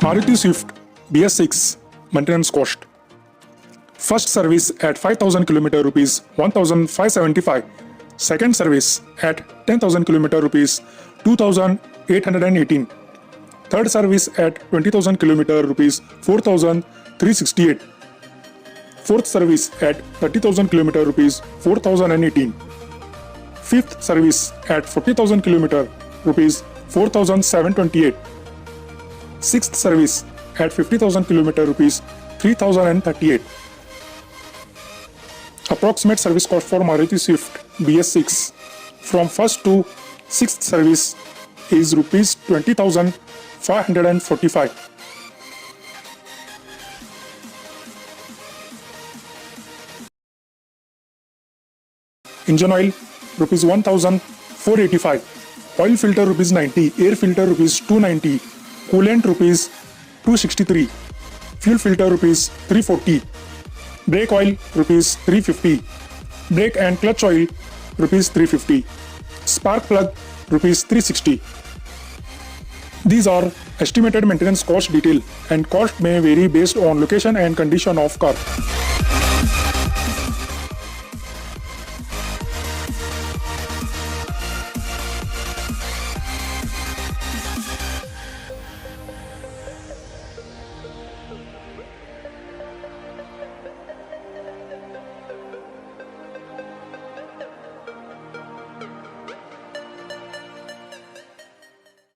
Maruti Swift BS6 maintenance cost. First service at 5,000 km rupees 1,575. Second service at 10,000 km rupees 2,818. Third service at 20,000 km rupees 4,368. Fourth service at 30,000 km rupees 4,018. Fifth service at 40,000 km rupees 4,728. Sixth service at 50,000 km rupees 3,038. Approximate service cost for Maruti Swift BS6 from first to sixth service is rupees 20,545. Engine oil rupees 1,485. Oil filter rupees 90. Air filter rupees 290. Coolant rupees 263. Fuel filter rupees 340. Brake oil rupees 350. Brake and clutch oil rupees 350. Spark plug rupees 360. These are estimated maintenance cost detail and cost may vary based on location and condition of car.